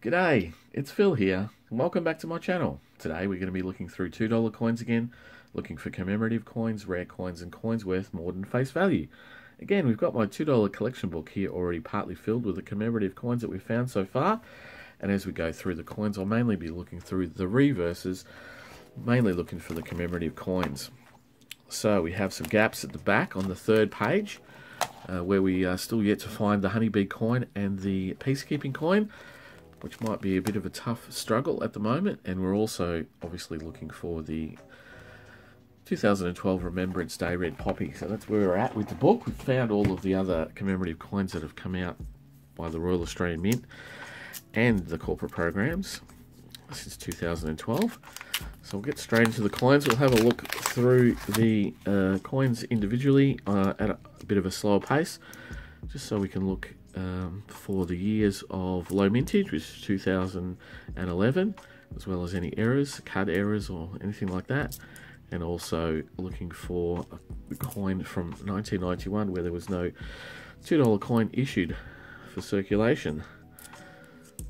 G'day, it's Phil here, and welcome back to my channel. Today we're going to be looking through $2 coins again, looking for commemorative coins, rare coins, and coins worth more than face value. Again, we've got my $2 collection book here already partly filled with the commemorative coins that we've found so far, and as we go through the coins, I'll mainly be looking through the reverses, mainly looking for the commemorative coins. So we have some gaps at the back on the third page, where we are still yet to find the honeybee coin and the peacekeeping coin, which might be a bit of a tough struggle at the moment. And we're also obviously looking for the 2012 Remembrance Day Red Poppy. So that's where we're at with the book. We've found all of the other commemorative coins that have come out by the Royal Australian Mint and the corporate programs since 2012. So we'll get straight into the coins. We'll have a look through the coins individually at a bit of a slower pace, just so we can look for the years of low mintage, which is 2011, as well as any errors, card errors or anything like that, and also looking for the coin from 1991 where there was no $2 coin issued for circulation.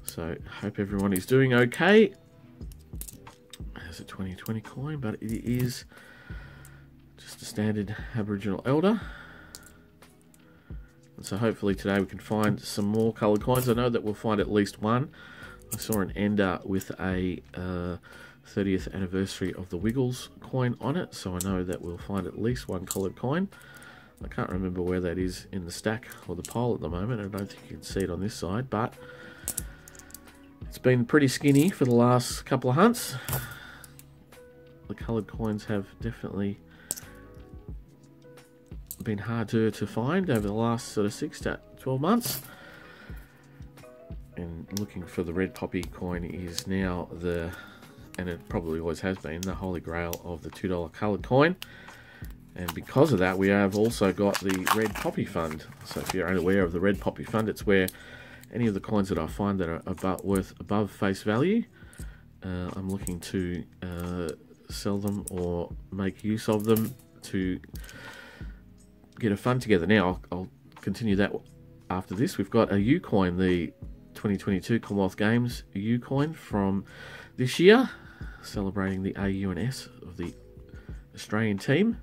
So hope everyone is doing okay. There's a 2020 coin, but it is just a standard Aboriginal Elder. And so hopefully today we can find some more coloured coins. I know that we'll find at least one. I saw an ender with a 30th anniversary of the Wiggles coin on it, so I know that we'll find at least one coloured coin. I can't remember where that is in the stack or the pile at the moment. I don't think you can see it on this side, but it's been pretty skinny for the last couple of hunts. The coloured coins have definitely been hard to find over the last sort of 6 to 12 months. And looking for the red poppy coin is now the, and it probably always has been, the holy grail of the $2 coloured coin. And because of that, we have also got the red poppy fund. So if you're unaware of the red poppy fund, it's where any of the coins that I find that are worth above face value, I'm looking to sell them or make use of them to get a fund together. Now I'll continue that after this. We've got a U coin, the 2022 Commonwealth Games U coin from this year, celebrating the AU and S of the Australian team.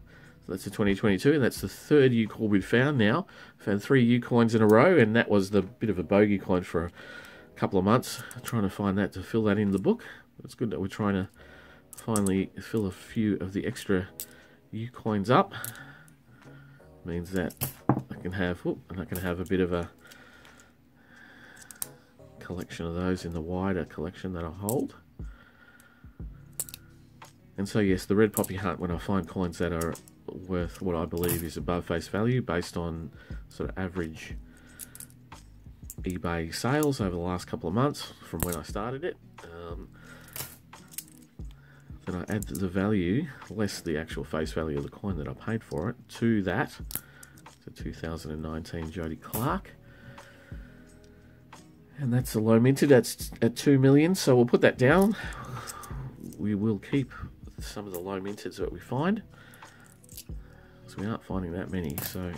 So that's the 2022, and that's the third U coin we've found now. Found 3 U coins in a row, and that was the bit of a bogey coin for a couple of months, trying to find that to fill that in the book. It's good that we're trying to finally fill a few of the extra U coins up. Means that I can have, a bit of a collection of those in the wider collection that I hold. And so yes, the red poppy hunt, when I find coins that are worth what I believe is above face value based on sort of average eBay sales over the last couple of months from when I started it, then I add the value, less the actual face value of the coin that I paid for it, to that. It's a 2019 Jody Clark. And that's a low minted, that's at 2 million, so we'll put that down. We will keep some of the low minteds that we find, because we aren't finding that many, so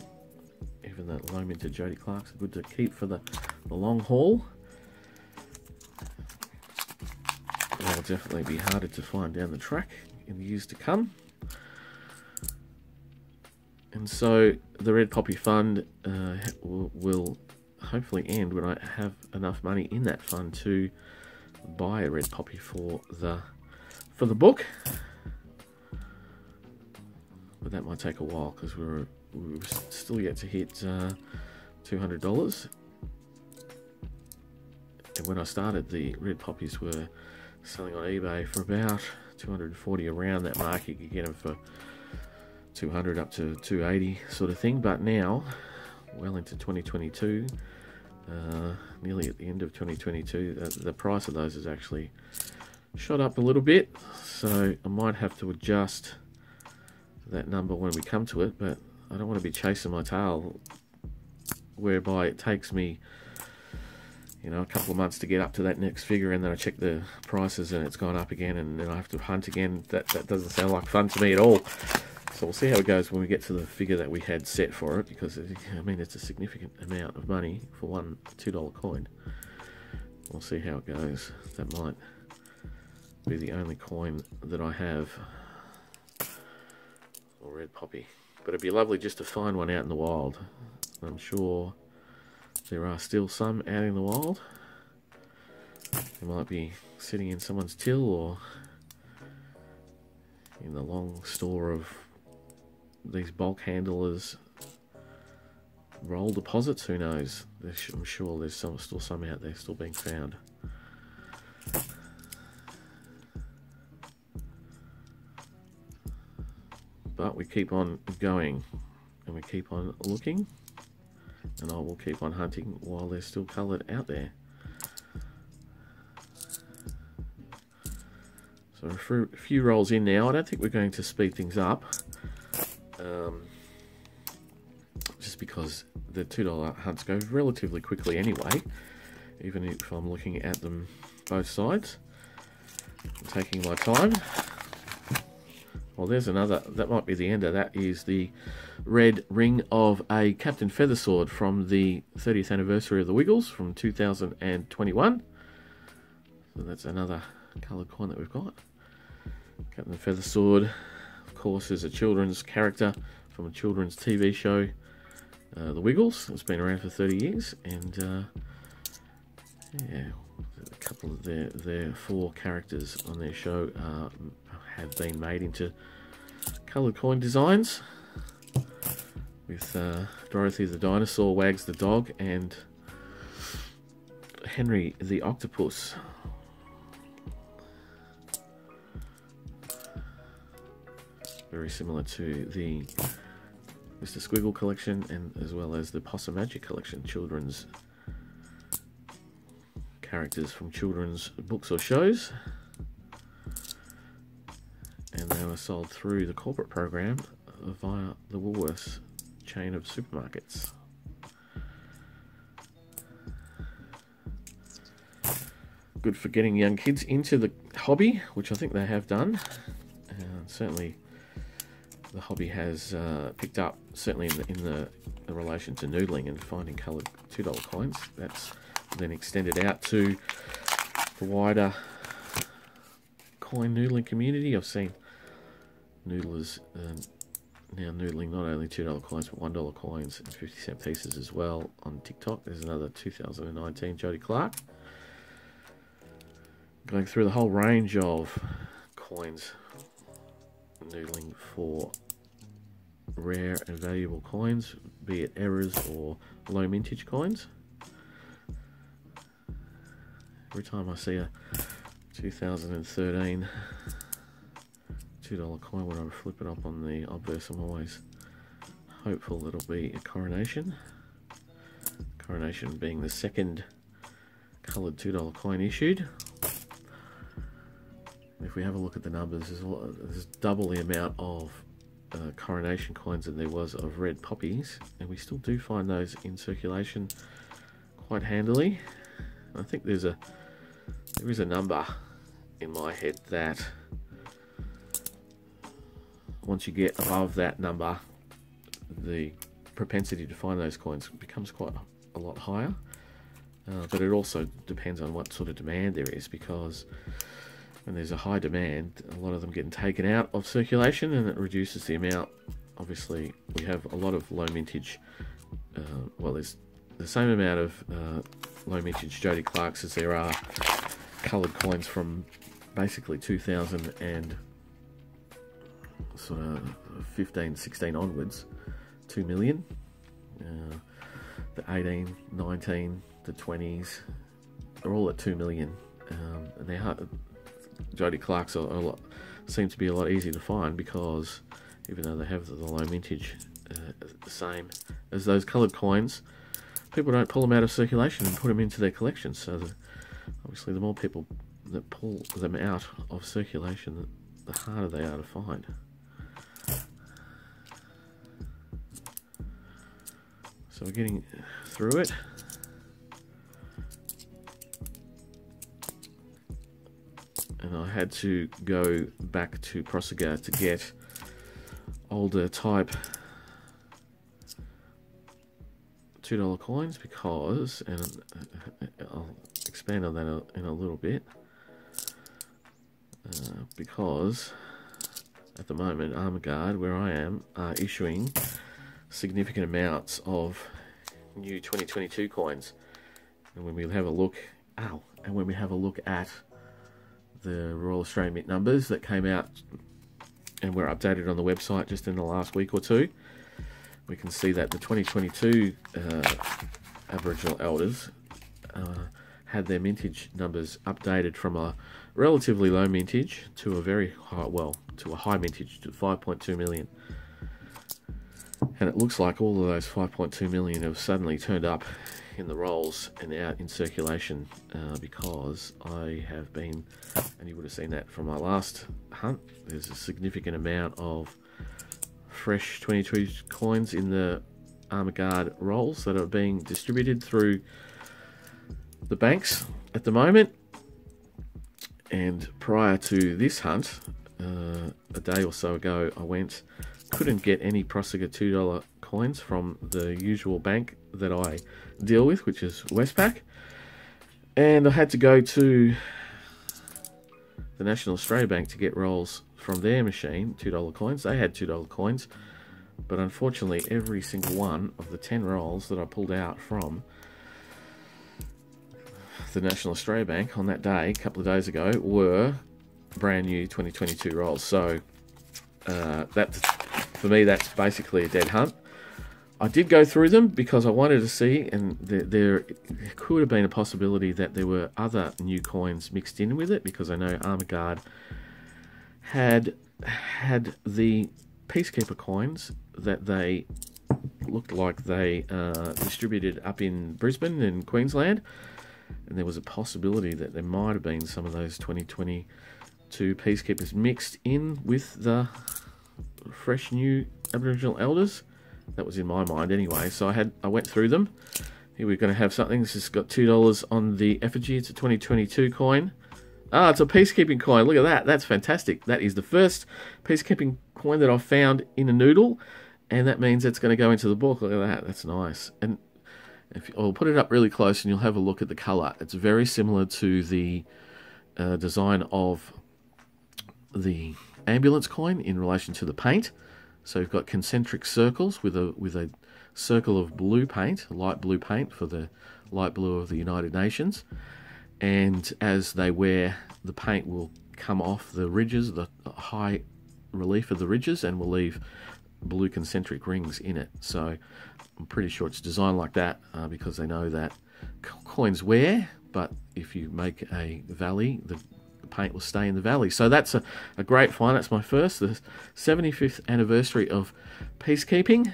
even that low minted Jody Clarks are good to keep for the long haul. They'll definitely be harder to find down the track in the years to come. And so the red poppy fund will hopefully end when I have enough money in that fund to buy a red poppy for the book. But that might take a while, because we're still yet to hit $200. And when I started, the red poppies were selling on eBay for about 240, around that mark. You could get them for 200 up to 280 sort of thing. But now, well into 2022, nearly at the end of 2022, the price of those has actually shot up a little bit, so I might have to adjust that number when we come to it. But I don't want to be chasing my tail, whereby it takes me, you know, a couple of months to get up to that next figure, and then I check the prices and it's gone up again, and then I have to hunt again. That doesn't sound like fun to me at all. So we'll see how it goes when we get to the figure that we had set for it, because I mean, it's a significant amount of money for one $2 coin. We'll see how it goes. That might be the only coin that I have, or red poppy. But it'd be lovely just to find one out in the wild. I'm sure there are still some out in the wild. They might be sitting in someone's till or in the long store of these bulk handlers' roll deposits. Who knows? I'm sure there's still some out there still being found. But we keep on going and we keep on looking, and I will keep on hunting while there's still coloured out there. So a few rolls in now. I don't think we're going to speed things up, just because the $2 hunts go relatively quickly anyway, even if I'm looking at them both sides. I'm taking my time. Well, there's another, that might be the end of that, is the red ring of a Captain Feathersword from the 30th anniversary of the Wiggles from 2021. So that's another coloured coin that we've got. Captain Feathersword, of course, is a children's character from a children's TV show, The Wiggles. It's been around for 30 years, and yeah, a couple of their 4 characters on their show have been made into coloured coin designs, with Dorothy the dinosaur, Wags the dog, and Henry the octopus. Very similar to the Mr. Squiggle collection, and as well as the Possum Magic collection, children's characters from children's books or shows. And they were sold through the corporate program via the Woolworths chain of supermarkets. Good for getting young kids into the hobby, which I think they have done. Certainly the hobby has picked up, certainly in the relation to noodling and finding coloured $2 coins. That's then extended out to the wider coin noodling community. I've seen noodlers now noodling not only $2 coins but $1 coins and 50-cent pieces as well on TikTok. There's another 2019 Jody Clark, going through the whole range of coins, noodling for rare and valuable coins, be it errors or low mintage coins. Every time I see a 2013 $2 coin, when I flip it up on the obverse, I'm always hopeful it'll be a coronation. Coronation being the second coloured $2 coin issued. If we have a look at the numbers, there's double the amount of coronation coins than there was of red poppies, and we still do find those in circulation quite handily. I think there is a number in my head that once you get above that number, the propensity to find those coins becomes quite a lot higher. But it also depends on what sort of demand there is, because when there's a high demand, a lot of them getting taken out of circulation, and it reduces the amount. Obviously, we have a lot of low mintage, well, there's the same amount of low mintage Jody Clarks as there are coloured coins from basically 2000 and sort of 15, 16 onwards, 2 million. The 18, 19, the 20s are all at 2 million. And they're hard. Jody Clarks seem to be a lot easier to find, because even though they have the low mintage, the same as those coloured coins, people don't pull them out of circulation and put them into their collections. So obviously the more people that pull them out of circulation, the harder they are to find. So we're getting through it. And I had to go back to Prosegur to get older type $2 coins, because, and I'll expand on that in a little bit, because at the moment Armaguard, where I am, are issuing significant amounts of new 2022 coins. And when we have a look, at the Royal Australian Mint numbers that came out and were updated on the website just in the last week or two, we can see that the 2022 Aboriginal elders had their mintage numbers updated from a relatively low mintage to a very high, to a high mintage, to 5.2 million. And it looks like all of those 5.2 million have suddenly turned up in the rolls and out in circulation, because I have been, and you would have seen that from my last hunt, there's a significant amount of fresh 22 coins in the Armaguard rolls that are being distributed through the banks at the moment. And prior to this hunt, a day or so ago, couldn't get any Prosegur $2 coins from the usual bank that I deal with, which is Westpac, and I had to go to the National Australia Bank to get rolls from their machine, $2 coins. They had $2 coins, but unfortunately every single one of the 10 rolls that I pulled out from the National Australia Bank on that day, a couple of days ago, were brand new 2022 rolls. So for me, that's basically a dead hunt. I did go through them because I wanted to see, and there could have been a possibility that there were other new coins mixed in with it, because I know Armaguard had the Peacekeeper coins that they looked like they distributed up in Brisbane and Queensland, and there was a possibility that there might have been some of those 2022 Peacekeepers mixed in with the fresh new Aboriginal elders. That was in my mind anyway. So I went through them. Here we're going to have something. This has got $2 on the effigy. It's a 2022 coin. Ah, it's a peacekeeping coin. Look at that. That's fantastic. That is the first peacekeeping coin that I've found in a noodle, and that means it's going to go into the book. Look at that. That's nice. And I'll put it up really close and you'll have a look at the colour. It's very similar to the design of the ambulance coin in relation to the paint. So you've got concentric circles with a circle of blue paint, light blue paint for the light blue of the United Nations. And as they wear, the paint will come off the ridges, the high relief of the ridges, and will leave blue concentric rings in it. So I'm pretty sure it's designed like that because they know that coins wear, but if you make a valley, the paint will stay in the valley. So that's a great find. That's my first, the 75th anniversary of peacekeeping.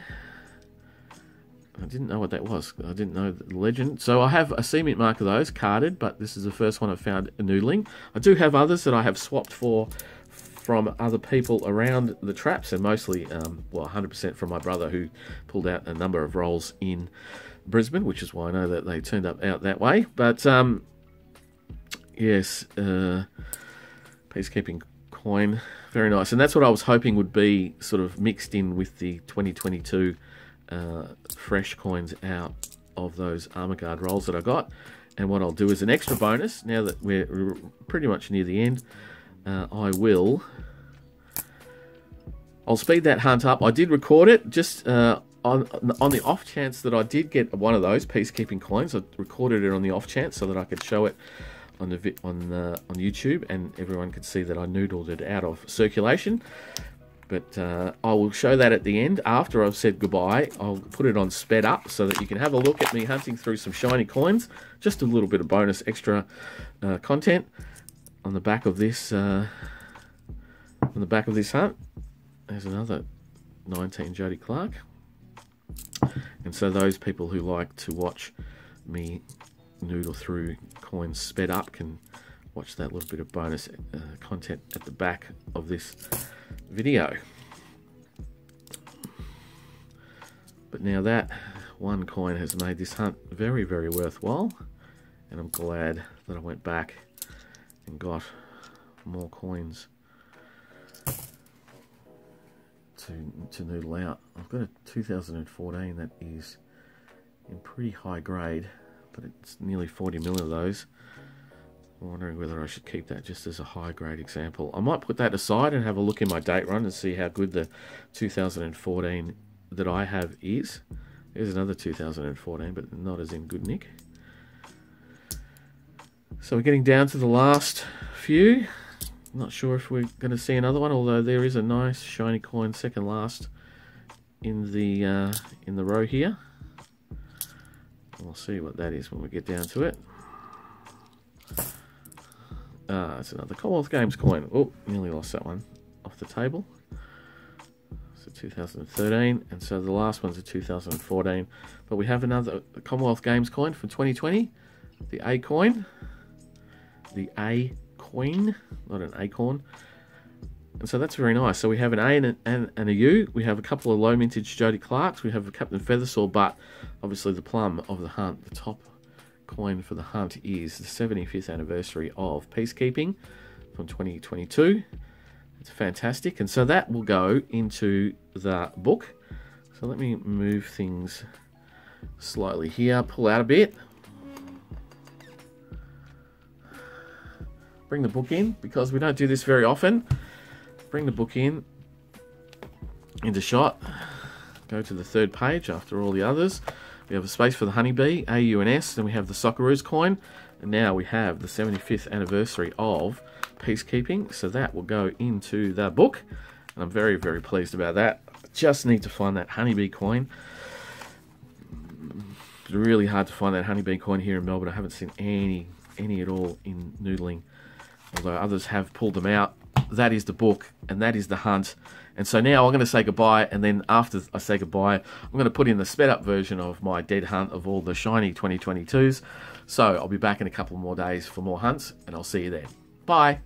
I didn't know what that was. I didn't know the legend. So I have a cement mark of those carded, but this is the first one I've found noodling. I do have others that I have swapped from other people around the traps, and mostly, 100% from my brother, who pulled out a number of rolls in Brisbane, which is why I know that they turned up out that way. But yes, peacekeeping coin, very nice. And that's what I was hoping would be sort of mixed in with the 2022 fresh coins out of those Armaguard rolls that I got. And what I'll do as an extra bonus, now that we're pretty much near the end, I'll speed that hunt up. I did record it just on the off chance that I did get one of those peacekeeping coins. I recorded it on the off chance so that I could show it on YouTube, and everyone could see that I noodled it out of circulation. But I will show that at the end after I've said goodbye. I'll put it on sped up so that you can have a look at me hunting through some shiny coins. Just a little bit of bonus extra content on the back of this. On the back of this hunt, there's another 19 Jody Clark. And so those people who like to watch me noodle through coins sped up can watch that little bit of bonus content at the back of this video. But now that one coin has made this hunt very, very worthwhile, and I'm glad that I went back and got more coins to noodle out. I've got a 2014 that is in pretty high grade, but it's nearly 40 mil of those. I'm wondering whether I should keep that just as a high grade example. I might put that aside and have a look in my date run and see how good the 2014 that I have is. There's another 2014, but not as in good nick. So we're getting down to the last few. Not sure if we're going to see another one, although there is a nice shiny coin second last in the row here. We'll see what that is when we get down to it. It's another Commonwealth Games coin. Oh, nearly lost that one off the table. So 2013, and so the last one's a 2014. But we have another Commonwealth Games coin from 2020, the A coin. The A coin, not an acorn. And so that's very nice. So we have an A and a U. We have a couple of low mintage Jody Clarks. We have a Captain Feathersall, but obviously the plum of the hunt, the top coin for the hunt, is the 75th anniversary of Peacekeeping from 2022. It's fantastic. And so that will go into the book. So let me move things slightly here, pull out a bit. Bring the book in, because we don't do this very often. Bring the book in into shot. Go to the third page after all the others. We have a space for the honeybee, A, U, and S. Then we have the Socceroos coin. And now we have the 75th anniversary of Peacekeeping. So that will go into the book. And I'm very, very pleased about that. I just need to find that honeybee coin. It's really hard to find that honeybee coin here in Melbourne. I haven't seen any at all in noodling, although others have pulled them out. That is the book, and that is the hunt. And so now I'm going to say goodbye, and then after I say goodbye, I'm going to put in the sped up version of my dead hunt of all the shiny 2022s. So I'll be back in a couple more days for more hunts, and I'll see you then. Bye.